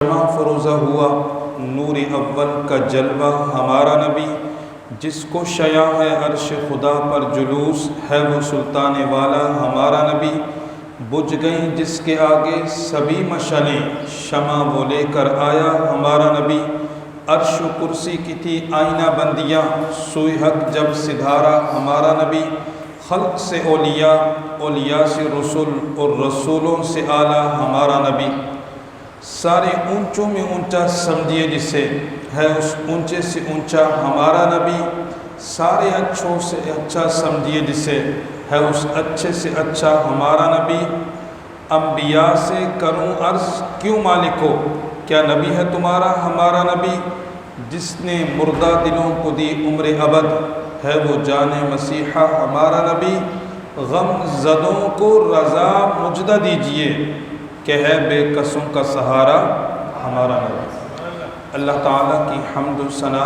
جمع فروزہ ہوا نور اول کا جلوہ ہمارا نبی، جس کو شیاں ہے عرش خدا پر جلوس ہے وہ سلطان والا ہمارا نبی۔ بجھ گئیں جس کے آگے سبھی مشعلیں، شمع وہ لے کر آیا ہمارا نبی۔ عرش و کرسی کی تھی آئینہ بندیاں، سوئی حق جب سدھارا ہمارا نبی۔ خلق سے اولیاء، اولیاء سے رسول اور رسولوں سے اعلیٰ ہمارا نبی۔ سارے اونچوں میں اونچا سمجھیے جسے، ہے اس اونچے سے اونچا ہمارا نبی۔ سارے اچھوں سے اچھا سمجھیے جسے، ہے اس اچھے سے اچھا ہمارا نبی۔ انبیاء سے کروں عرض کیوں مالکو، کیا نبی ہے تمہارا ہمارا نبی؟ جس نے مردہ دلوں کو دی عمر ابد، ہے وہ جان مسیحا ہمارا نبی۔ غم زدوں کو رضا مجدہ دیجئے، کہ ہے بے کسوں کا سہارا ہمارا نبی۔ اللہ تعالیٰ کی حمد و ثنا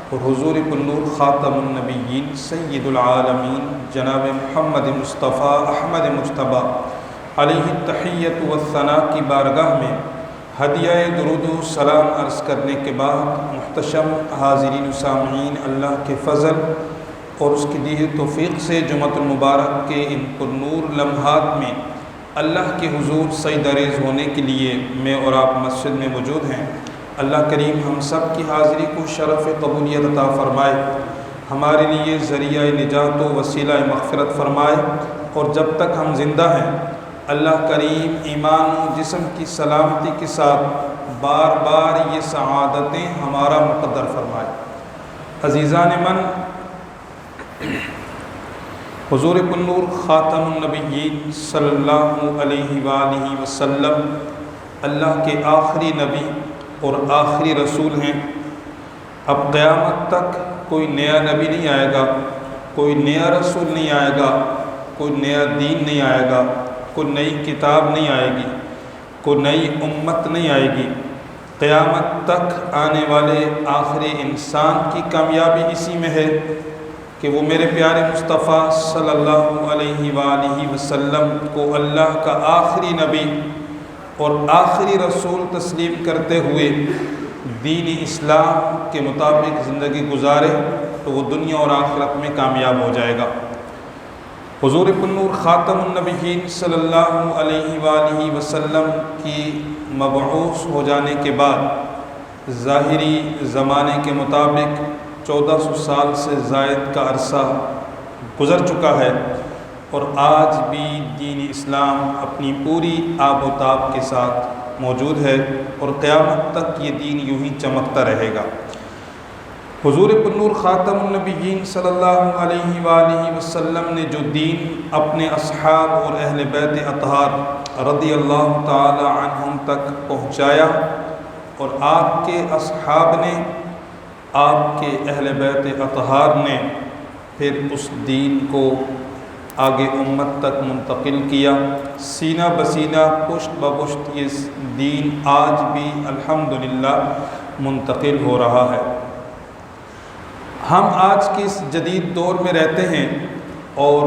اور حضور النور خاتم النبیین سید العالمین جناب محمد مصطفیٰ احمد مجتبیٰ علیہ التحیۃ والثناء کی بارگاہ میں ہدیہ درود و سلام عرض کرنے کے بعد، محتشم حاضرین و سامعین، اللہ کے فضل اور اس کی دی ہوئی توفیق سے جمعۃ المبارک کے ان پر نور لمحات میں اللہ کے حضور سجدہ ریز ہونے کے لیے میں اور آپ مسجد میں موجود ہیں۔ اللہ کریم ہم سب کی حاضری کو شرف قبولیت عطا فرمائے، ہمارے لیے ذریعہ نجات و وسیلہ مغفرت فرمائے، اور جب تک ہم زندہ ہیں اللہ کریم ایمان و جسم کی سلامتی کے ساتھ بار بار یہ سعادتیں ہمارا مقدر فرمائے۔ عزیزان من، حضور النور خاتم النبیین صلی اللہ علیہ وآلہ وسلم اللہ کے آخری نبی اور آخری رسول ہیں۔ اب قیامت تک کوئی نیا نبی نہیں آئے گا، کوئی نیا رسول نہیں آئے گا، کوئی نیا دین نہیں آئے گا، کوئی نئی کتاب نہیں آئے گی، کوئی نئی امت نہیں آئے گی۔ قیامت تک آنے والے آخری انسان کی کامیابی اسی میں ہے کہ وہ میرے پیارے مصطفیٰ صلی اللہ علیہ وآلہ وسلم کو اللہ کا آخری نبی اور آخری رسول تسلیم کرتے ہوئے دین اسلام کے مطابق زندگی گزارے تو وہ دنیا اور آخرت میں کامیاب ہو جائے گا۔ حضور النور خاتم النبیین صلی اللہ علیہ وآلہ وسلم کی مبعوث ہو جانے کے بعد ظاہری زمانے کے مطابق 1400 سال سے زائد کا عرصہ گزر چکا ہے، اور آج بھی دین اسلام اپنی پوری آب و تاب کے ساتھ موجود ہے، اور قیامت تک یہ دین یوں ہی چمکتا رہے گا۔ حضور النور خاتم النبیین صلی اللہ علیہ وآلہ وسلم نے جو دین اپنے اصحاب اور اہل بیت اطہار رضی اللہ تعالی عنہم تک پہنچایا، اور آپ کے اصحاب نے، آپ کے اہل بیت اطہار نے پھر اس دین کو آگے امت تک منتقل کیا، سینہ بسینہ پشت بپشت یہ دین آج بھی الحمدللہ منتقل ہو رہا ہے۔ ہم آج کے اس جدید دور میں رہتے ہیں، اور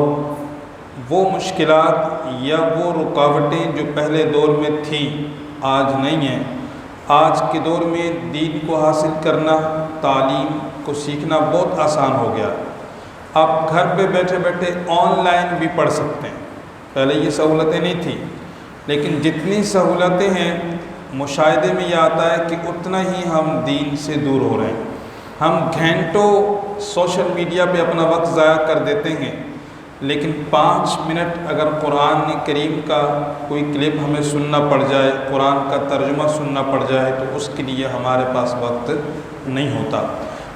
وہ مشکلات یا وہ رکاوٹیں جو پہلے دور میں تھیں آج نہیں ہیں۔ آج کے دور میں دین کو حاصل کرنا، تعلیم کو سیکھنا بہت آسان ہو گیا۔ آپ گھر پہ بیٹھے بیٹھے آن لائن بھی پڑھ سکتے ہیں۔ پہلے یہ سہولتیں نہیں تھیں، لیکن جتنی سہولتیں ہیں مشاہدے میں یہ آتا ہے کہ اتنا ہی ہم دین سے دور ہو رہے ہیں۔ ہم گھنٹوں سوشل میڈیا پہ اپنا وقت ضائع کر دیتے ہیں، لیکن 5 منٹ اگر قرآن کریم کا کوئی کلپ ہمیں سننا پڑ جائے، قرآن کا ترجمہ سننا پڑ جائے، تو اس کے لیے ہمارے پاس وقت نہیں ہوتا۔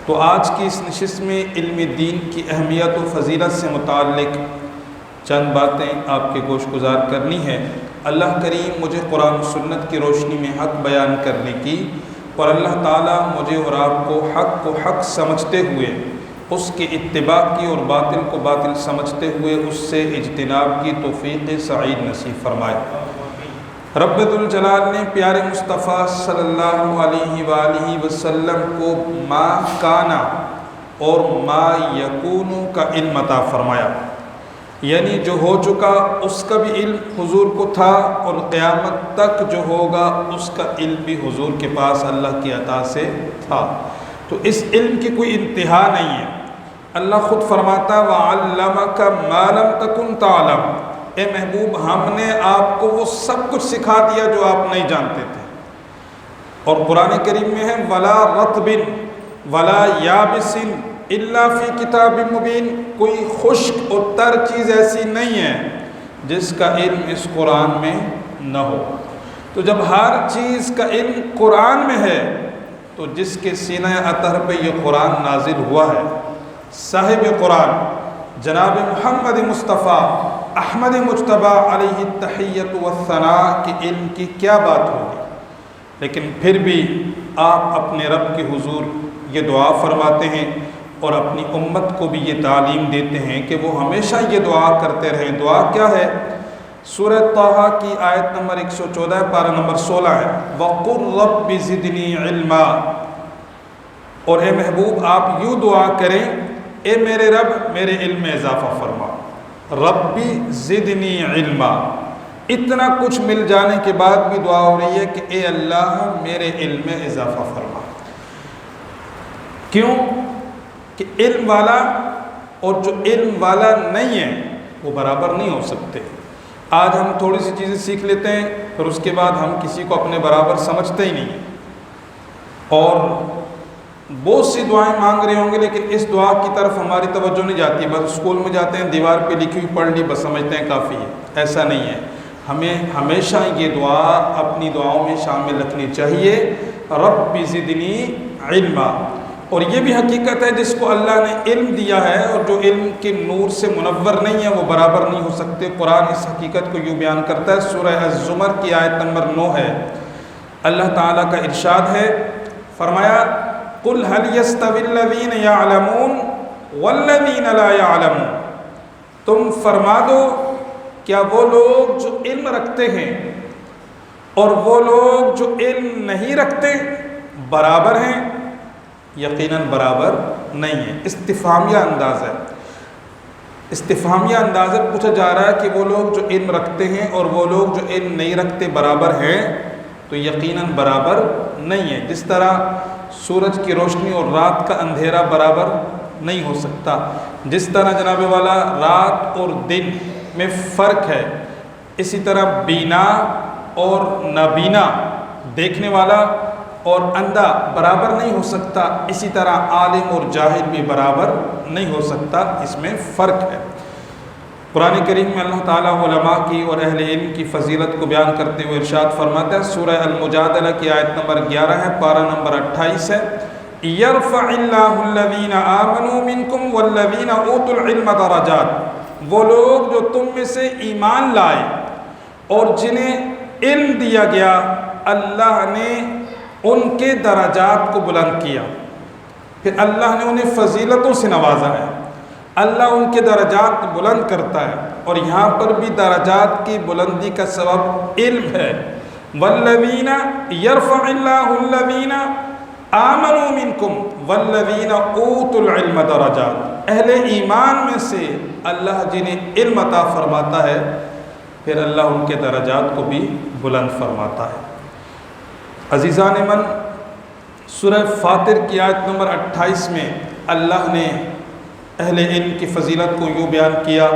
تو آج کی اس نشست میں علم دین کی اہمیت و فضیلت سے متعلق چند باتیں آپ کے گوش گزار کرنی ہے۔ اللہ کریم مجھے قرآن و سنت کی روشنی میں حق بیان کرنے کی، اور اللہ تعالیٰ مجھے اور آپ کو حق سمجھتے ہوئے اس کے اتباع کی، اور باطل کو باطل سمجھتے ہوئے اس سے اجتناب کی توفیق سعید نصیب فرمائے۔ رب ذوالجلال نے پیارے مصطفیٰ صلی اللہ علیہ وآلہ وسلم کو ما کانا اور ما یکون کا علم عطا فرمایا۔ یعنی جو ہو چکا اس کا بھی علم حضور کو تھا، اور قیامت تک جو ہوگا اس کا علم بھی حضور کے پاس اللہ کی عطا سے تھا۔ تو اس علم کی کوئی انتہا نہیں ہے۔ اللہ خود فرماتا وَعَلَّمَكَ مَا لَمْ تَكُنْ تَعْلَمُ، اے محبوب ہم نے آپ کو وہ سب کچھ سکھا دیا جو آپ نہیں جانتے تھے۔ اور قرآن کریم میں ہے وَلَا رَطْبٍ وَلَا يَابِسٍ إِلَّا فِي كِتَابٍ مُبِينٍ، کوئی خشک اور تر چیز ایسی نہیں ہے جس کا علم اس قرآن میں نہ ہو۔ تو جب ہر چیز کا علم قرآن میں ہے تو جس کے سینہ اطہر پہ یہ قرآن نازل ہوا ہے، صاحب قرآن جناب محمد مصطفیٰ احمد مجتبی علیہ التحیۃ والثناء کے علم کی کیا بات ہوگی۔ لیکن پھر بھی آپ اپنے رب کے حضور یہ دعا فرماتے ہیں اور اپنی امت کو بھی یہ تعلیم دیتے ہیں کہ وہ ہمیشہ یہ دعا کرتے رہیں۔ دعا کیا ہے؟ سورہ طٰہٰ کی آیت نمبر 114 پارہ نمبر 16 ہے وَقُلْ رَبِّ زِدْنِي عِلْمًا، اور اے محبوب آپ یوں دعا کریں اے میرے رب میرے علم میں اضافہ فرما۔ ربی زدنی علما، اتنا کچھ مل جانے کے بعد بھی دعا ہو رہی ہے کہ اے اللہ میرے علم میں اضافہ فرما۔ کیوں کہ علم والا اور جو علم والا نہیں ہے وہ برابر نہیں ہو سکتے۔ آج ہم تھوڑی سی چیزیں سیکھ لیتے ہیں پھر اس کے بعد ہم کسی کو اپنے برابر سمجھتے ہی نہیں، اور بہت سی دعائیں مانگ رہے ہوں گے لیکن اس دعا کی طرف ہماری توجہ نہیں جاتی، بس اسکول میں جاتے ہیں دیوار پہ لکھی ہوئی پڑھ لی بس سمجھتے ہیں کافی ہے۔ ایسا نہیں ہے، ہمیں ہمیشہ یہ دعا اپنی دعاؤں میں شامل رکھنی چاہیے، رب زدنی علما۔ اور یہ بھی حقیقت ہے جس کو اللہ نے علم دیا ہے اور جو علم کے نور سے منور نہیں ہے وہ برابر نہیں ہو سکتے۔ قرآن اس حقیقت کو یوں بیان کرتا ہے، سورہ الزمر کی آیت نمبر 9 ہے، اللہ تعالیٰ کا ارشاد ہے، فرمایا قُلْ هَلْ يَسْتَوِي الَّذِينَ يَعْلَمُونَ وَالَّذِينَ لَا يَعْلَمُونَ، تم فرما دو کیا وہ لوگ جو علم رکھتے ہیں اور وہ لوگ جو علم نہیں رکھتے برابر ہیں؟ یقیناً برابر نہیں ہے۔ استفہامیہ انداز ہے، استفہامیہ انداز ہے، پوچھا جا رہا ہے کہ وہ لوگ جو علم رکھتے ہیں اور وہ لوگ جو علم نہیں رکھتے برابر ہیں؟ تو یقیناً برابر نہیں ہے۔ جس طرح سورج کی روشنی اور رات کا اندھیرا برابر نہیں ہو سکتا، جس طرح جناب والا رات اور دن میں فرق ہے، اسی طرح بینا اور نابینا، دیکھنے والا اور اندھا برابر نہیں ہو سکتا، اسی طرح عالم اور جاہل بھی برابر نہیں ہو سکتا، اس میں فرق ہے۔ قرآن کریم میں اللہ تعالیٰ علماء کی اور اہل علم کی فضیلت کو بیان کرتے ہوئے ارشاد فرماتا ہے، سورہ المجادلہ کی آیت نمبر 11 ہے، پارہ نمبر 28 ہے، یرفع اللہ الذین آمنوا منکم والذین اوتوا العلم درجات، وہ لوگ جو تم میں سے ایمان لائے اور جنہیں علم دیا گیا اللہ نے ان کے درجات کو بلند کیا، پھر اللہ نے انہیں فضیلتوں سے نوازا ہے، اللہ ان کے درجات بلند کرتا ہے، اور یہاں پر بھی درجات کی بلندی کا سبب علم ہے۔ والذین یرفع اللہ الذین آمنوا منکم والذین اوتوا العلم درجات، اہل ایمان میں سے اللہ جنہیں علم عطا فرماتا ہے پھر اللہ ان کے درجات کو بھی بلند فرماتا ہے۔ عزیزان من، سورہ فاطر کی آیت نمبر 28 میں اللہ نے اہل علم کی فضیلت کو یوں بیان کیا،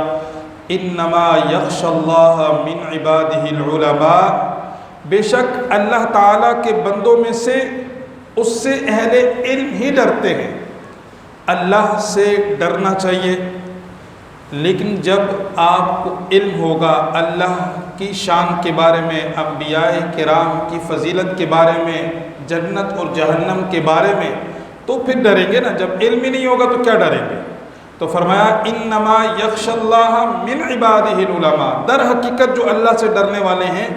انما یخشی اللہ من عبادہ العلماء، بے شک اللہ تعالیٰ کے بندوں میں سے اس سے اہل علم ہی ڈرتے ہیں۔ اللہ سے ڈرنا چاہیے، لیکن جب آپ کو علم ہوگا اللہ کی شان کے بارے میں، انبیاء کرام کی فضیلت کے بارے میں، جنت اور جہنم کے بارے میں، تو پھر ڈریں گے نا۔ جب علم ہی نہیں ہوگا تو کیا ڈریں گے؟ تو فرمایا انما یخشی اللہ من عبادہ العلماء، در حقیقت جو اللہ سے ڈرنے والے ہیں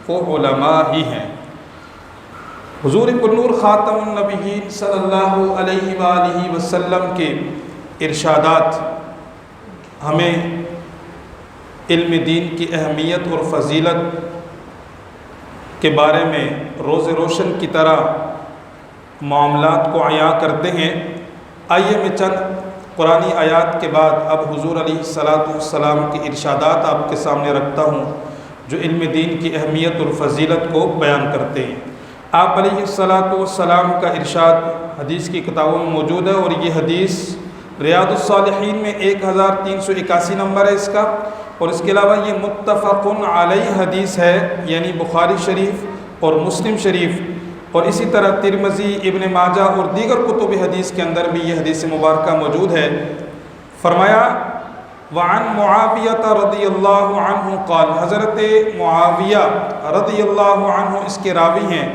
وہ علماء ہی ہیں۔ حضور النور خاتم النبیین صلی اللہ علیہ وآلہ وسلم کے ارشادات ہمیں علم دین کی اہمیت اور فضیلت کے بارے میں روز روشن کی طرح معاملات کو عیاں کرتے ہیں۔ آئیے میں چند قرآنی آیات کے بعد اب حضور علیہ السلام کے ارشادات آپ کے سامنے رکھتا ہوں جو علم دین کی اہمیت اور فضیلت کو بیان کرتے ہیں۔ آپ علیہ السلام کا ارشاد حدیث کی کتابوں میں موجود ہے، اور یہ حدیث ریاض الصالحین میں 1381 نمبر ہے اس کا، اور اس کے علاوہ یہ متفق علیہ حدیث ہے، یعنی بخاری شریف اور مسلم شریف، اور اسی طرح ترمذی، ابن ماجہ اور دیگر کتب حدیث کے اندر بھی یہ حدیث مبارکہ موجود ہے۔ فرمایا وعن معاویہ رضی اللہ عنہ قال، حضرت معاویہ رضی اللہ عنہ اس کے راوی ہیں،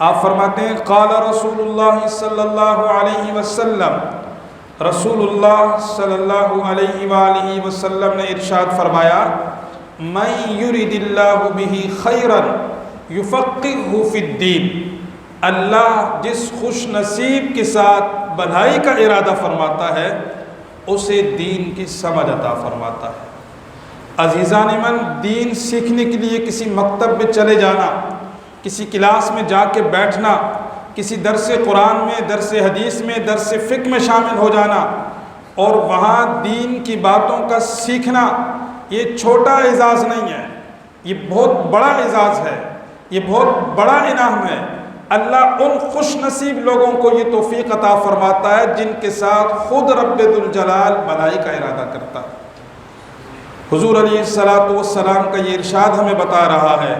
آپ فرماتے ہیں قال رسول اللہ صلی اللہ علیہ وسلم، رسول اللہ صلی اللہ علیہ وآلہ وسلم نے ارشاد فرمایا من یرد اللہ بہ خیرا یفقہہ فی الدین، اللہ جس خوش نصیب کے ساتھ بھلائی کا ارادہ فرماتا ہے اسے دین کی سمجھ عطا فرماتا ہے۔ عزیزان من، دین سیکھنے کے لیے کسی مکتب میں چلے جانا، کسی کلاس میں جا کے بیٹھنا، کسی درس قرآن میں، درس حدیث میں، درس فقہ میں شامل ہو جانا اور وہاں دین کی باتوں کا سیکھنا، یہ چھوٹا اعزاز نہیں ہے، یہ بہت بڑا اعزاز ہے، یہ بہت بڑا انعام ہے۔ اللہ ان خوش نصیب لوگوں کو یہ توفیق عطا فرماتا ہے جن کے ساتھ خود رب ذوالجلال بھلائی کا ارادہ کرتا ہے۔ حضور علیہ السلام کا یہ ارشاد ہمیں بتا رہا ہے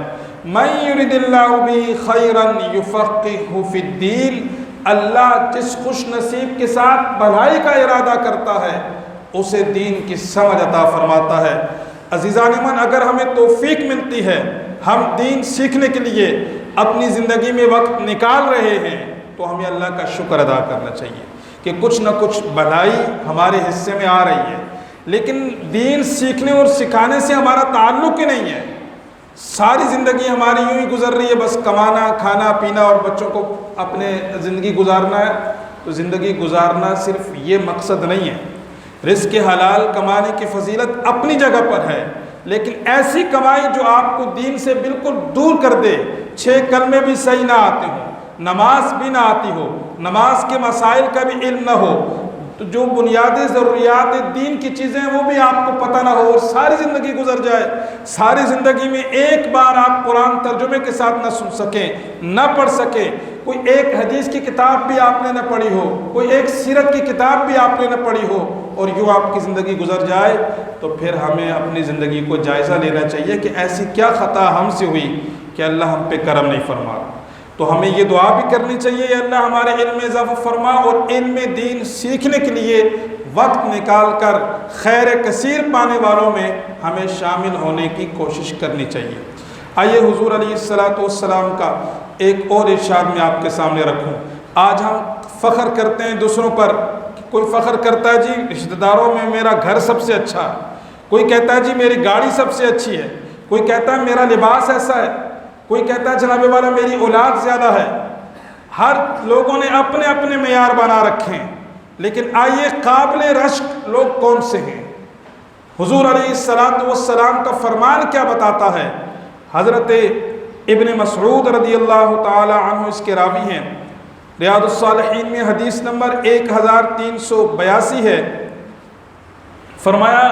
من یرد اللہ بہ خیرا یفقہہ فی الدین، اللہ جس خوش نصیب کے ساتھ بھلائی کا ارادہ کرتا ہے اسے دین کی سمجھ عطا فرماتا ہے۔ عزیزان من، اگر ہمیں توفیق ملتی ہے، ہم دین سیکھنے کے لیے اپنی زندگی میں وقت نکال رہے ہیں، تو ہمیں اللہ کا شکر ادا کرنا چاہیے کہ کچھ نہ کچھ بھلائی ہمارے حصے میں آ رہی ہے۔ لیکن دین سیکھنے اور سکھانے سے ہمارا تعلق ہی نہیں ہے، ساری زندگی ہماری یوں ہی گزر رہی ہے، بس کمانا، کھانا پینا اور بچوں کو اپنے زندگی گزارنا ہے۔ تو زندگی گزارنا صرف یہ مقصد نہیں ہے، رزق حلال کمانے کی فضیلت اپنی جگہ پر ہے، لیکن ایسی کمائی جو آپ کو دین سے بالکل دور کر دے، 6 کلمے بھی صحیح نہ آتے ہوں، نماز بھی نہ آتی ہو، نماز کے مسائل کا بھی علم نہ ہو، تو جو بنیادی ضروریات دین کی چیزیں ہیں وہ بھی آپ کو پتہ نہ ہو، اور ساری زندگی گزر جائے، ساری زندگی میں ایک بار آپ قرآن ترجمے کے ساتھ نہ سن سکیں، نہ پڑھ سکیں، کوئی ایک حدیث کی کتاب بھی آپ نے نہ پڑھی ہو، کوئی ایک سیرت کی کتاب بھی آپ نے نہ پڑھی ہو، اور یوں آپ کی زندگی گزر جائے، تو پھر ہمیں اپنی زندگی کو جائزہ لینا چاہیے کہ ایسی کیا خطا ہم سے ہوئی کہ اللہ ہم پہ کرم نہیں فرما۔ تو ہمیں یہ دعا بھی کرنی چاہیے، اللہ ہمارے علم میں اضافہ فرما، اور علم دین سیکھنے کے لیے وقت نکال کر خیر کثیر پانے والوں میں ہمیں شامل ہونے کی کوشش کرنی چاہیے۔ آئیے حضور علیہ السلام کا ایک اور ارشاد میں آپ کے سامنے رکھوں۔ آج ہم فخر کرتے ہیں دوسروں پر، کوئی فخر کرتا ہے جی رشتہ داروں میں میرا گھر سب سے اچھا ہے، کوئی کہتا ہے جی میری گاڑی سب سے اچھی ہے، کوئی کہتا ہے میرا لباس ایسا ہے، کوئی کہتا ہے جناب والا میری اولاد زیادہ ہے۔ ہر لوگوں نے اپنے اپنے معیار بنا رکھے ہیں، لیکن آئیے قابل رشک لوگ کون سے ہیں؟ حضور علیہ السلام کا فرمان کیا بتاتا ہے؟ حضرت ابن مسعود رضی اللہ تعالی عنہ اس کے راوی ہیں، ریاض الصالحین میں حدیث نمبر 1382 ہے۔ فرمایا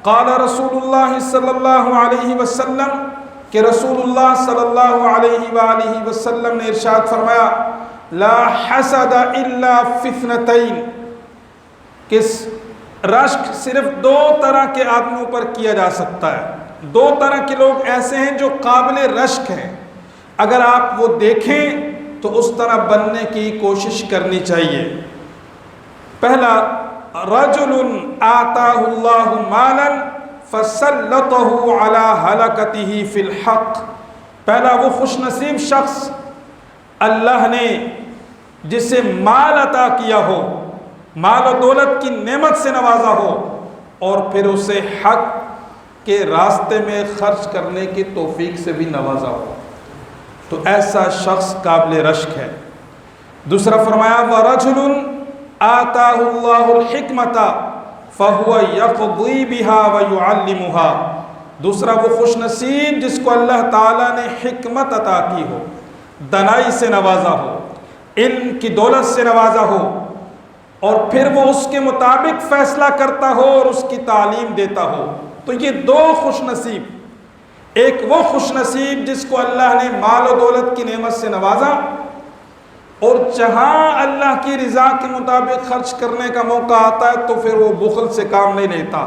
قال رسول اللہ صلی اللہ علیہ وسلم، کہ رسول اللہ صلی اللہ علیہ وآلہ وسلم نے ارشاد فرمایا لا حسد الا فی اثنتین، کہ رشک صرف 2 طرح کے آدمیوں پر کیا جا سکتا ہے، 2 طرح کے لوگ ایسے ہیں جو قابل رشک ہیں، اگر آپ وہ دیکھیں تو اس طرح بننے کی کوشش کرنی چاہیے۔ پہلا، رجل آتاہ اللہ مالا فسلطہ علی ہلکتہ فی الحق، پہلا وہ خوش نصیب شخص اللہ نے جسے مال عطا کیا ہو، مال و دولت کی نعمت سے نوازا ہو، اور پھر اسے حق کے راستے میں خرچ کرنے کی توفیق سے بھی نوازا ہو، تو ایسا شخص قابل رشک ہے۔ دوسرا فرمایا وَرَجُلٌ آتَاهُ اللَّهُ الْحِكْمَةَ فَهُوَ يَقْضِي بِهَا وَيُعَلِّمُهَا، دوسرا وہ خوش نصیب جس کو اللہ تعالیٰ نے حکمت عطا کی ہو، دانائی سے نوازا ہو، علم کی دولت سے نوازا ہو، اور پھر وہ اس کے مطابق فیصلہ کرتا ہو اور اس کی تعلیم دیتا ہو۔ تو یہ دو خوش نصیب، ایک وہ خوش نصیب جس کو اللہ نے مال و دولت کی نعمت سے نوازا، اور جہاں اللہ کی رضا کے مطابق خرچ کرنے کا موقع آتا ہے تو پھر وہ بخل سے کام نہیں لیتا۔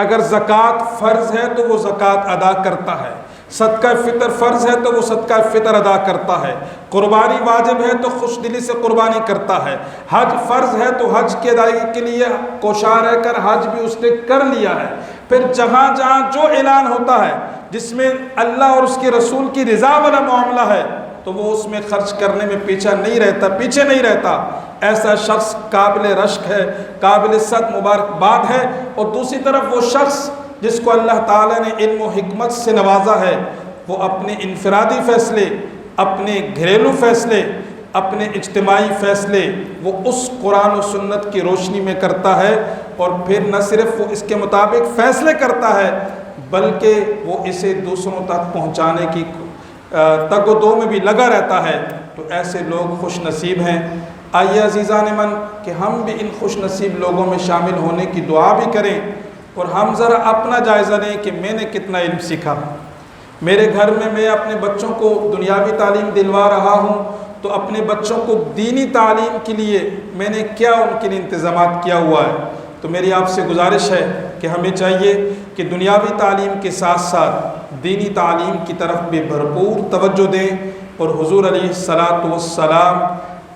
اگر زکوٰۃ فرض ہے تو وہ زکوٰۃ ادا کرتا ہے، صدقہ فطر فرض ہے تو وہ صدقہ فطر ادا کرتا ہے، قربانی واجب ہے تو خوش دلی سے قربانی کرتا ہے، حج فرض ہے تو حج کی ادائیگی کے لیے کوشاں رہ کر حج بھی اس نے کر لیا ہے۔ پھر جہاں جہاں جو اعلان ہوتا ہے جس میں اللہ اور اس کے رسول کی رضا والا معاملہ ہے تو وہ اس میں خرچ کرنے میں پیچھے نہیں رہتا۔ ایسا شخص قابل رشک ہے، قابل صد مبارکباد ہے۔ اور دوسری طرف وہ شخص جس کو اللہ تعالیٰ نے علم و حکمت سے نوازا ہے، وہ اپنے انفرادی فیصلے، اپنے گھریلو فیصلے، اپنے اجتماعی فیصلے وہ اس قرآن و سنت کی روشنی میں کرتا ہے، اور پھر نہ صرف وہ اس کے مطابق فیصلے کرتا ہے بلکہ وہ اسے دوسروں تک پہنچانے کی تگ و دو میں بھی لگا رہتا ہے۔ تو ایسے لوگ خوش نصیب ہیں۔ آئیے عزیزان من کہ ہم بھی ان خوش نصیب لوگوں میں شامل ہونے کی دعا بھی کریں، اور ہم ذرا اپنا جائزہ لیں کہ میں نے کتنا علم سیکھا۔ میرے گھر میں میں اپنے بچوں کو دنیاوی تعلیم دلوا رہا ہوں تو اپنے بچوں کو دینی تعلیم کے لیے میں نے کیا ان کے لیے انتظامات کیا ہوا ہے۔ تو میری آپ سے گزارش ہے کہ ہمیں چاہیے کہ دنیاوی تعلیم کے ساتھ ساتھ دینی تعلیم کی طرف بھی بھرپور توجہ دیں، اور حضور علیہ السلام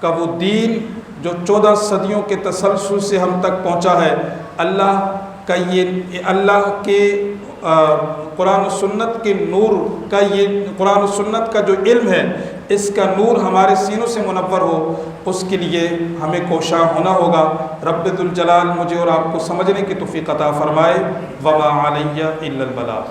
کا وہ دین جو 14 صدیوں کے تسلسل سے ہم تک پہنچا ہے، اللہ کے قرآن و سنت کے نور کا، یہ قرآن و سنت کا جو علم ہے اس کا نور ہمارے سینوں سے منور ہو، اس کے لیے ہمیں کوشاں ہونا ہوگا۔ رب ذو الجلال مجھے اور آپ کو سمجھنے کی توفیق عطا فرمائے۔ وما علیہ الا البلاغ۔